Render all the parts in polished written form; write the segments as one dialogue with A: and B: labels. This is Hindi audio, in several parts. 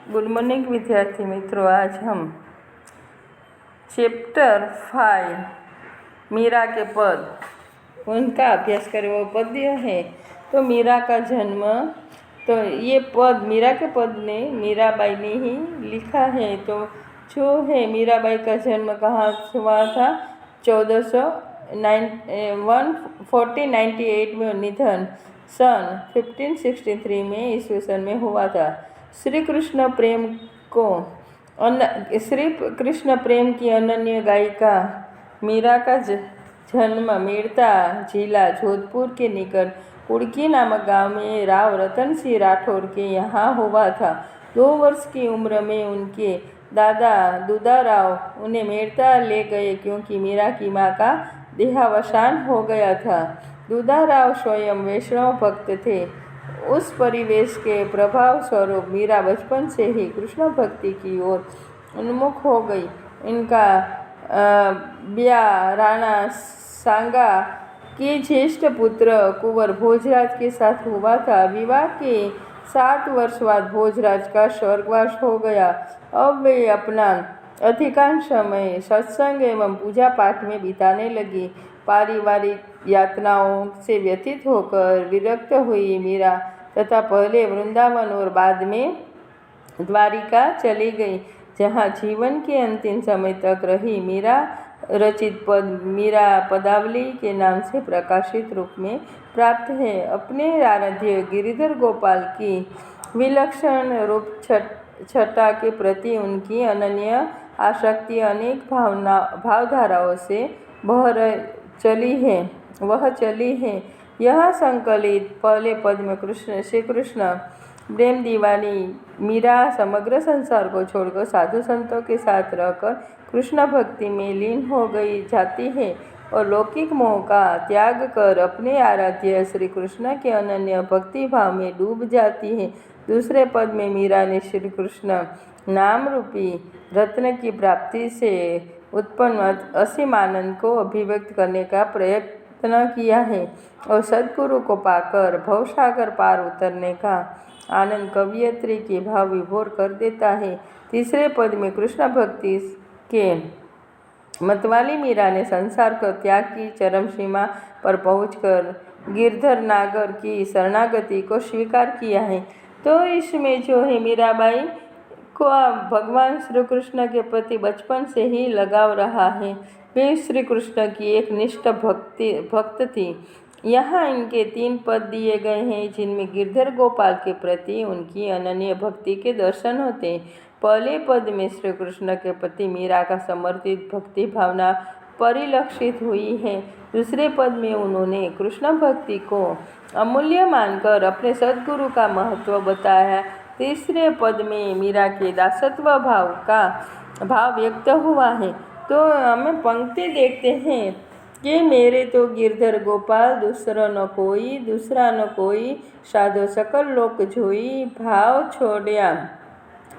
A: गुड मॉर्निंग विद्यार्थी मित्रों। आज हम चैप्टर 5 मीरा के पद उनका अभ्यास करें। वो पद्य है। तो मीरा का जन्म, तो ये पद मीरा के पद ने मीराबाई ने ही लिखा है। तो जो है मीराबाई का जन्म कहाँ हुआ था? 1498 में निधन सन 1563 में ईस्वी में हुआ था। श्री कृष्ण प्रेम की अनन्य गायिका मीरा का जन्म मेड़ता जिला जोधपुर के निकट कुड़की नामक गांव में राव रतन सिंह राठौर के यहाँ हुआ था। 2 वर्ष की उम्र में उनके दादा दूधाराव उन्हें मेड़ता ले गए, क्योंकि मीरा की माँ का देहावसान हो गया था। दूधाराव स्वयं वैष्णव भक्त थे। उस परिवेश के प्रभाव स्वरूप मीरा बचपन से ही कृष्ण भक्ति की ओर उन्मुख हो गई। इनका ब्याह राणा सांगा के ज्येष्ठ पुत्र कुंवर भोजराज के साथ हुआ था। विवाह के 7 वर्ष बाद भोजराज का स्वर्गवास हो गया। अब वे अपना अधिकांश समय सत्संग एवं पूजा पाठ में बिताने लगी। पारिवारिक यातनाओं से व्यतीत होकर विरक्त हुई मीरा तथा पहले वृंदावन और बाद में द्वारिका चली गई, जहाँ जीवन के अंतिम समय तक रही। मीरा रचित पद मीरा पदावली के नाम से प्रकाशित रूप में प्राप्त है। अपने आराध्य गिरिधर गोपाल की विलक्षण रूप छटा के प्रति उनकी अनन्य आसक्ति अनेक भावधाराओं से वह चली है। यह संकलित पहले पद में श्री कृष्ण प्रेम दीवानी मीरा समग्र संसार को छोड़कर साधु संतों के साथ रहकर कृष्ण भक्ति में लीन हो गई जाती है और लौकिक मोह का त्याग कर अपने आराध्य श्री कृष्ण के अनन्य भक्ति भाव में डूब जाती है। दूसरे पद में मीरा ने श्री कृष्ण नाम रूपी रत्न की प्राप्ति से उत्पन्न असीम आनंद को अभिव्यक्त करने का प्रयत्न किया है और सद्गुरु को पाकर भवसागर पार उतरने का आनंद कवियत्री के भाव विभोर कर देता है। तीसरे पद में कृष्ण भक्ति के मतवाली मीरा ने संसार को त्याग की चरम सीमा पर पहुंचकर गिरधर नागर की शरणागति को स्वीकार किया है। तो इसमें जो है मीराबाई को भगवान श्री कृष्ण के प्रति बचपन से ही लगाव रहा है। वे श्री कृष्ण की एक निष्ठ भक्त थी। यहाँ इनके 3 पद दिए गए हैं, जिनमें गिरधर गोपाल के प्रति उनकी अनन्य भक्ति के दर्शन होते हैं। पहले पद में श्री कृष्ण के प्रति मीरा का समर्पित भक्ति भावना परिलक्षित हुई है। दूसरे पद में उन्होंने कृष्ण भक्ति को अमूल्य मानकर अपने सद्गुरु का महत्व बताया। तीसरे पद में मीरा के दासत्व भाव का भाव व्यक्त हुआ है। तो हमें पंक्ति देखते हैं कि मेरे तो गिरधर गोपाल दूसरा न कोई साधो सकल लोक जोई। भाव छोड़िया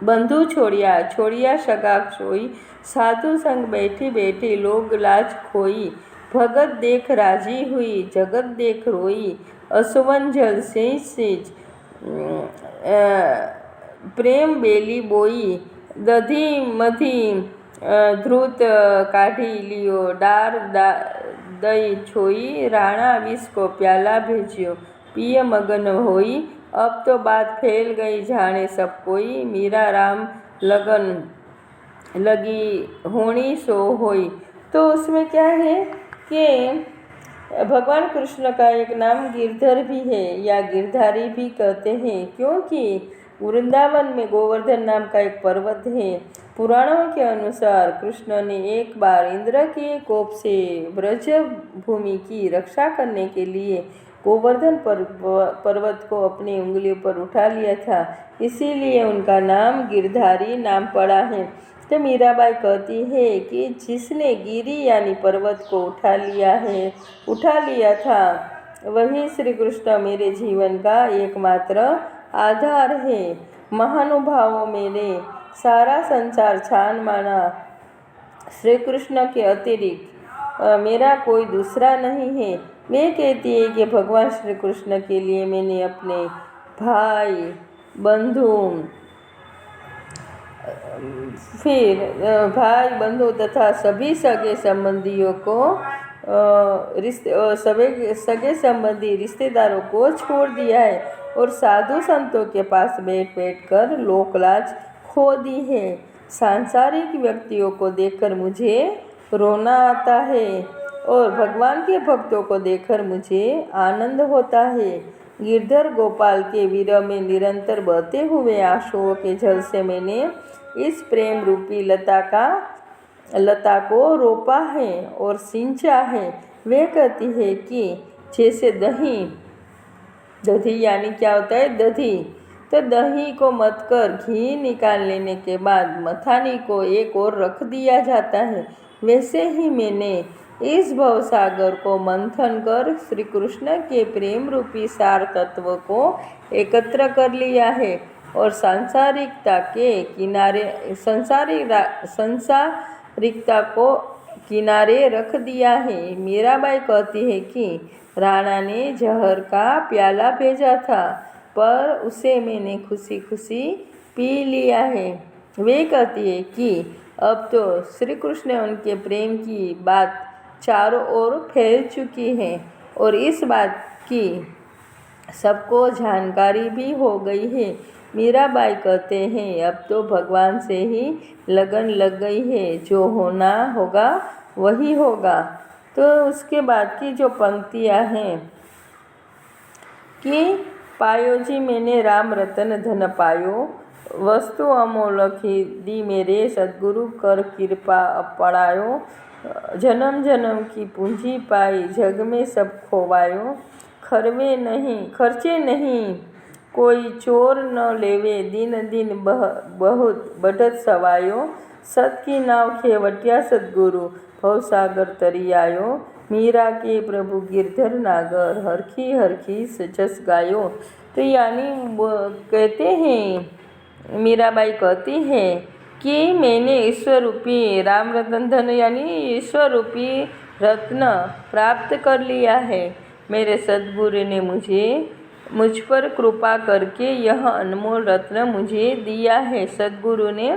A: बंधु छोड़िया सगा सोई। साधु संग बैठी बैठी लोग लाज खोई। भगत देख राजी हुई जगत देख रोई। असुवन जल सेज प्रेम बेली बोई। दधी मधी धृत काढ़ी लियो। डार दई छोई। राणा विष को प्याला भेजियो। पिय मगन होई। अब तो बात फैल गई जाने सब कोई। मीरा राम लगन लगी होनी सो होई। तो उसमें क्या है कि भगवान कृष्ण का एक नाम गिरधर भी है या गिरधारी भी कहते हैं, क्योंकि वृंदावन में गोवर्धन नाम का एक पर्वत है। पुराणों के अनुसार कृष्ण ने एक बार इंद्र के कोप से ब्रज भूमि की रक्षा करने के लिए गोवर्धन पर्वत को अपनी उंगलियों पर उठा लिया था, इसीलिए उनका नाम गिरधारी नाम पड़ा है। तो मीराबाई कहती है कि जिसने गिरी यानी पर्वत को उठा लिया था, वही श्री कृष्ण मेरे जीवन का एकमात्र आधार है। महानुभावों मैंने सारा संसार छान माना। श्री कृष्ण के अतिरिक्त मेरा कोई दूसरा नहीं है। वे कहती है कि भगवान श्री कृष्ण के लिए मैंने अपने भाई, बंधु, फिर भाई बंधु तथा सभी सगे संबंधियों को सगे संबंधी रिश्तेदारों को छोड़ दिया है और साधु संतों के पास बैठ बैठ कर लोकलाज खो दी है। सांसारिक व्यक्तियों को देखकर मुझे रोना आता है और भगवान के भक्तों को देखकर मुझे आनंद होता है। गिरधर गोपाल के विरह में निरंतर बहते हुए आंसुओं के जल से मैंने इस प्रेम रूपी लता को रोपा है और सिंचा है। वे कहती है कि जैसे दही यानी क्या होता है दही, तो दही को मथ कर घी निकाल लेने के बाद मथानी को एक और रख दिया जाता है, वैसे ही मैंने इस भवसागर को मंथन कर श्री कृष्ण के प्रेम रूपी सार तत्व को एकत्र कर लिया है और सांसारिकता को किनारे रख दिया है। मीराबाई कहती है कि राणा ने जहर का प्याला भेजा था, पर उसे मैंने खुशी खुशी पी लिया है। वे कहती है कि अब तो श्री कृष्ण उनके प्रेम की बात चारों ओर फैल चुकी है और इस बात की सबको जानकारी भी हो गई है। मीराबाई कहते हैं अब तो भगवान से ही लगन लग गई है, जो होना होगा वही होगा। तो उसके बाद की जो पंक्तियाँ हैं कि पायो जी मैंने राम रतन धन पायो, वस्तु अमोलखी दी मेरे सद्गुरु कर कृपा अपड़ायो, जन्म जन्म की पूंजी पाई जग में सब खोवायो, खर्चे नहीं कोई चोर न लेवे, दिन दिन बहुत बढ़त सवायो, सत की नाव खेवटिया सद्गुरु भवसागर तरी आयो, मीरा के प्रभु गिरधर नागर हरखी हरखी जस गायो। तो यानी कहते हैं, मीराबाई कहती है कि मैंने ईश्वर रूपी राम रतन धन यानी ईश्वर रूपी रत्न प्राप्त कर लिया है। मेरे सद्गुरु ने मुझ पर कृपा करके यह अनमोल रत्न मुझे दिया है। सद्गुरु ने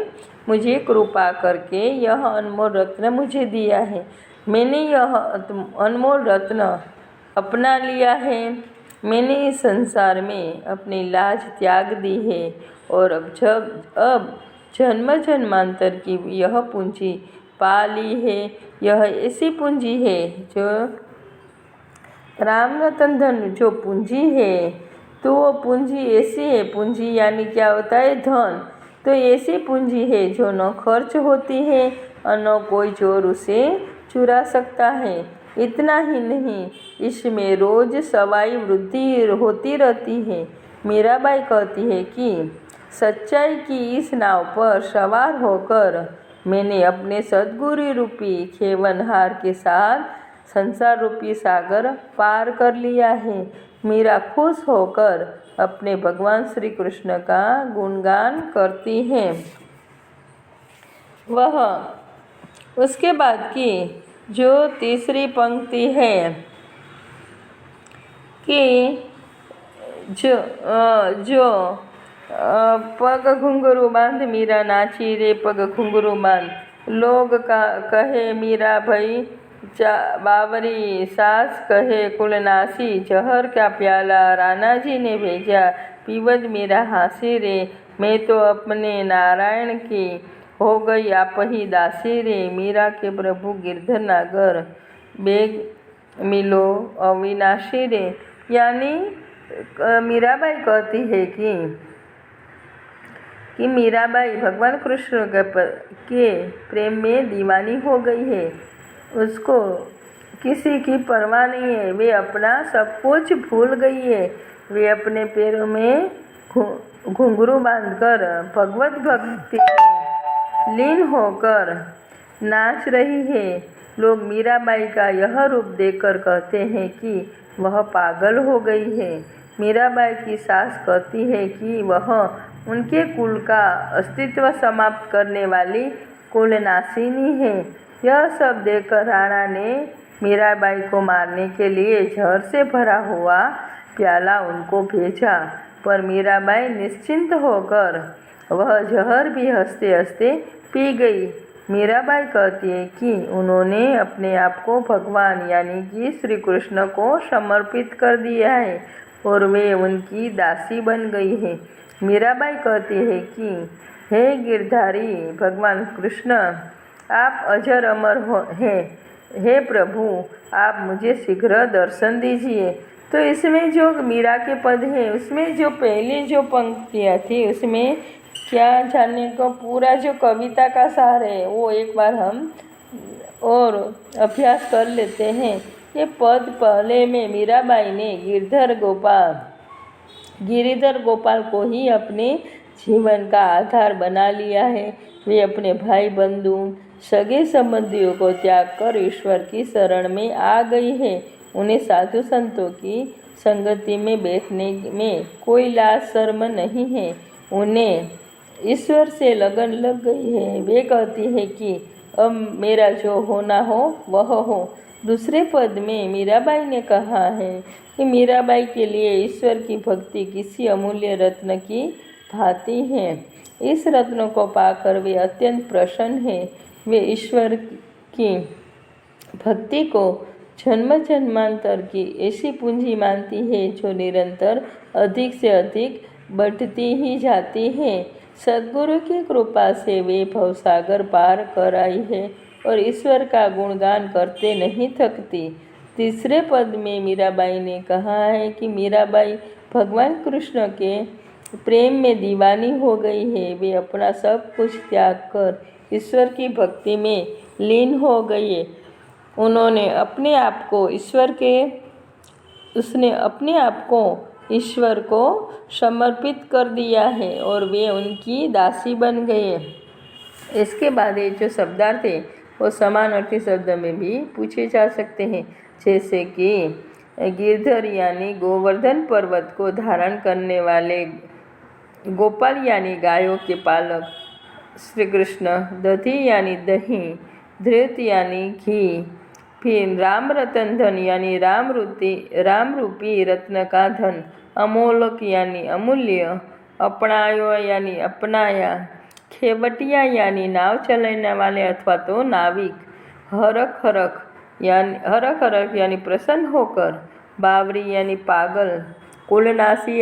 A: मुझे कृपा करके यह अनमोल रत्न मुझे दिया है। मैंने यह अनमोल रत्न अपना लिया है। मैंने इस संसार में अपनी लाज त्याग दी है और अब जन्म जन्मांतर की यह पूंजी पा ली है। यह ऐसी पूंजी है जो राम रतन धन जो पूंजी है, तो वो पूंजी ऐसी है, पूंजी यानी क्या होता है धन, तो ऐसी पूंजी है जो न खर्च होती है और न कोई चोर उसे चुरा सकता है। इतना ही नहीं, इसमें रोज सवाई वृद्धि होती रहती है। मीराबाई कहती है कि सच्चाई की इस नाव पर सवार होकर मैंने अपने सद्गुरु रूपी खेवनहार के साथ संसार रूपी सागर पार कर लिया है। मीरा खुश होकर अपने भगवान श्री कृष्ण का गुणगान करती है। वह उसके बाद की जो तीसरी पंक्ति है कि जो पग घुंघरू बांध मीरा नाची रे, पग घुंघरू बांध लोग कहे मीरा भई बावरी, सास कहे कुलनासी, जहर का प्याला राणा जी ने भेजा, पीवद मीरा हासी रे, मैं तो अपने नारायण की हो गई आप ही दासी रे, मीरा के प्रभु गिरधर नागर बेग मिलो अविनाशी रे। यानी मीराबाई कहती है कि मीराबाई भगवान कृष्ण के प्रेम में दीवानी हो गई है। उसको किसी की परवाह नहीं है, वे अपना सब कुछ भूल गई है। वे अपने पैरों में घुंघरू बांधकर भगवत भक्ति में लीन होकर नाच रही है। लोग मीराबाई का यह रूप देखकर कहते हैं कि वह पागल हो गई है। मीराबाई की सास कहती है कि वह उनके कुल का अस्तित्व समाप्त करने वाली कुलनाशिनी है। यह सब देखकर राणा ने मीराबाई को मारने के लिए जहर से भरा हुआ प्याला उनको भेजा, पर मीराबाई निश्चिंत होकर वह जहर भी हंसते हंसते पी गई। मीराबाई कहती है कि उन्होंने अपने आप को भगवान यानी कि श्री कृष्ण को समर्पित कर दिया है और वे उनकी दासी बन गई है। मीराबाई कहती है कि हे गिरधारी भगवान कृष्ण, आप अजर अमर हैं। हे प्रभु, आप मुझे शीघ्र दर्शन दीजिए। तो इसमें जो मीरा के पद है उसमें जो पहले जो पंक्तियाँ थी उसमें क्या जानने को, पूरा जो कविता का सार है वो एक बार हम और अभ्यास कर लेते हैं। ये पद पहले में मीराबाई ने गिरिधर गोपाल को ही अपने जीवन का आधार बना लिया है। वे अपने भाई बंधु सगे संबंधियों को त्याग कर ईश्वर की शरण में आ गई है। उन्हें साधु संतों की संगति में बैठने में कोई लाज शर्म नहीं है। उन्हें ईश्वर से लगन लग गई है। वे कहती है कि अब मेरा जो होना हो वह हो। दूसरे पद में मीराबाई ने कहा है कि मीराबाई के लिए ईश्वर की भक्ति किसी अमूल्य रत्न की भांति है। इस रत्न को पाकर वे अत्यंत प्रसन्न हैं। वे ईश्वर की भक्ति को जन्म जन्मांतर की ऐसी पूंजी मानती है जो निरंतर अधिक से अधिक बढ़ती ही जाती है। सद्गुरु की कृपा से वे भवसागर पार कर आई है और ईश्वर का गुणगान करते नहीं थकती। तीसरे पद में मीराबाई ने कहा है कि मीराबाई भगवान कृष्ण के प्रेम में दीवानी हो गई है। वे अपना सब कुछ त्याग कर ईश्वर की भक्ति में लीन हो गई है। उसने अपने आप को ईश्वर को समर्पित कर दिया है और वे उनकी दासी बन गए। इसके बाद ये जो शब्दार्थ है वो समानार्थी शब्द में भी पूछे जा सकते हैं, जैसे कि गिरधर यानी गोवर्धन पर्वत को धारण करने वाले, गोपाल यानी गायों के पालक श्री कृष्ण, दधी यानी दही, धृत यानी घी, फिर राम रतन धन यानी राम रूपी रत्न का धन, अमोलक यानी अमूल्य, अपनायो यानी अपनाया, खेवटिया यानी नाव चलाने वाले अथवा तो नाविक, हरख हरख यानी प्रसन्न होकर, बावरी यानी पागल, कुलनाशी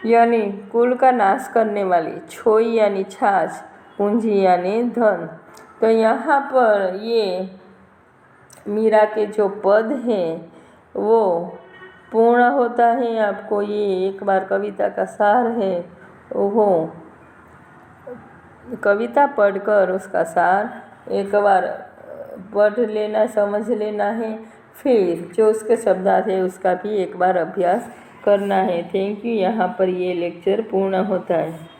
A: यानी कुल का नाश करने वाली, छोई यानी छाछ, पूंजी यानी धन। तो यहाँ पर ये मीरा के जो पद हैं वो पूर्ण होता है। आपको ये एक बार कविता का सार है वो कविता पढ़कर उसका सार एक बार पढ़ लेना, समझ लेना है। फिर जो उसके शब्दार्थ है उसका भी एक बार अभ्यास करना है। Thank you. यहाँ पर ये लेक्चर पूर्ण होता है।